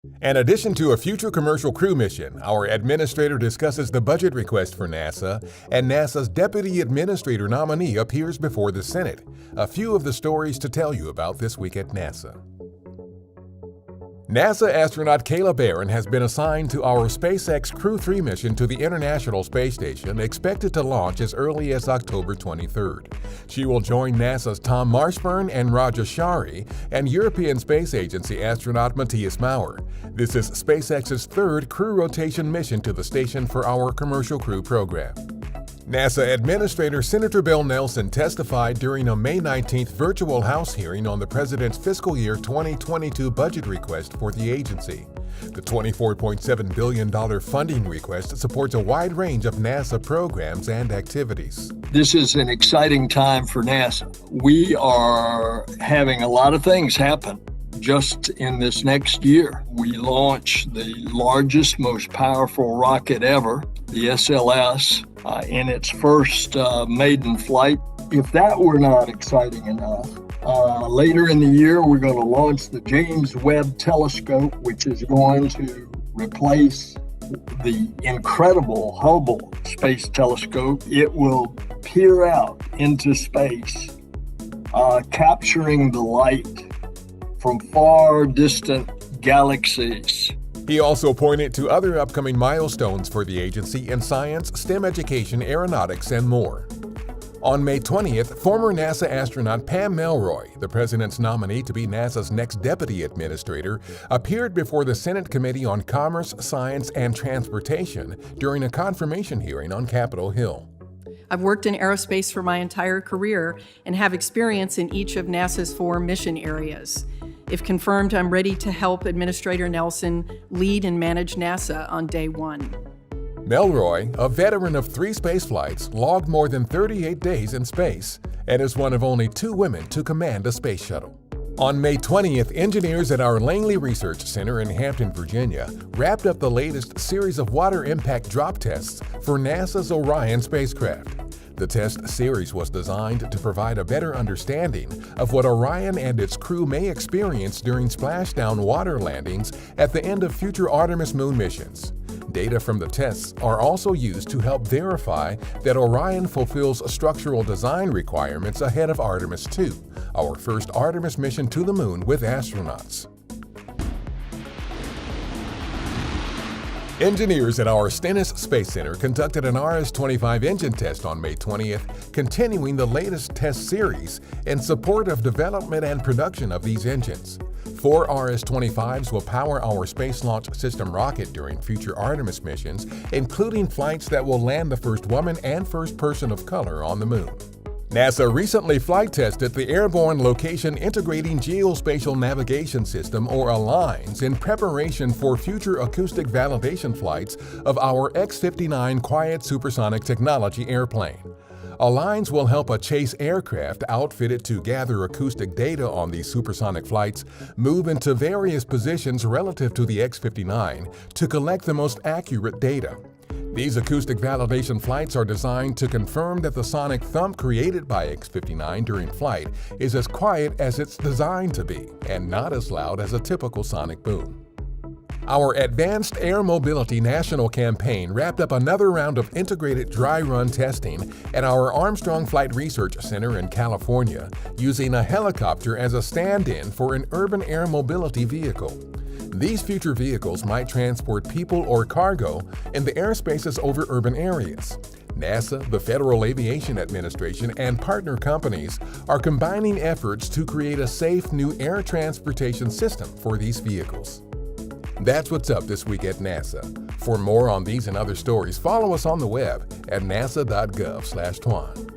In addition to a future commercial crew mission, our administrator discusses the budget request for NASA, and NASA's deputy administrator nominee appears before the Senate. A few of the stories to tell you about this week at NASA. NASA astronaut Kayla Barron has been assigned to our SpaceX Crew 3 mission to the International Space Station, expected to launch as early as October 23rd. She will join NASA's Tom Marshburn and Raja Shari and European Space Agency astronaut Matthias Maurer. This is SpaceX's third crew rotation mission to the station for our commercial crew program. NASA Administrator Senator Bill Nelson testified during a May 19th virtual House hearing on the President's fiscal year 2022 budget request for the agency. The $24.7 billion funding request supports a wide range of NASA programs and activities. This is an exciting time for NASA. We are having a lot of things happen. Just in this next year, we launch the largest, most powerful rocket ever, the SLS, in its first maiden flight. If that were not exciting enough, later in the year, we're going to launch the James Webb Telescope, which is going to replace the incredible Hubble Space Telescope. It will peer out into space, capturing the light from far distant galaxies. He also pointed to other upcoming milestones for the agency in science, STEM education, aeronautics, and more. On May 20th, former NASA astronaut Pam Melroy, the President's nominee to be NASA's next deputy administrator, appeared before the Senate Committee on Commerce, Science, and Transportation during a confirmation hearing on Capitol Hill. I've worked in aerospace for my entire career and have experience in each of NASA's 4 mission areas. If confirmed, I'm ready to help Administrator Nelson lead and manage NASA on day 1. Melroy, a veteran of 3 space flights, logged more than 38 days in space and is one of only 2 women to command a space shuttle. On May 20th, engineers at our Langley Research Center in Hampton, Virginia, wrapped up the latest series of water impact drop tests for NASA's Orion spacecraft. The test series was designed to provide a better understanding of what Orion and its crew may experience during splashdown water landings at the end of future Artemis moon missions. Data from the tests are also used to help verify that Orion fulfills structural design requirements ahead of Artemis II, our first Artemis mission to the moon with astronauts. Engineers at our Stennis Space Center conducted an RS-25 engine test on May 20th, continuing the latest test series in support of development and production of these engines. 4 RS-25s will power our Space Launch System rocket during future Artemis missions, including flights that will land the first woman and first person of color on the moon. NASA recently flight tested the Airborne Location Integrating Geospatial Navigation System, or ALINES, in preparation for future acoustic validation flights of our X-59 Quiet Supersonic Technology airplane. ALINES will help a chase aircraft outfitted to gather acoustic data on these supersonic flights move into various positions relative to the X-59 to collect the most accurate data. These acoustic validation flights are designed to confirm that the sonic thump created by X-59 during flight is as quiet as it's designed to be and not as loud as a typical sonic boom. Our Advanced Air Mobility National Campaign wrapped up another round of integrated dry run testing at our Armstrong Flight Research Center in California, using a helicopter as a stand-in for an urban air mobility vehicle. These future vehicles might transport people or cargo in the airspaces over urban areas. NASA, the Federal Aviation Administration, and partner companies are combining efforts to create a safe new air transportation system for these vehicles. That's what's up this week at NASA. For more on these and other stories, follow us on the web at nasa.gov/twan.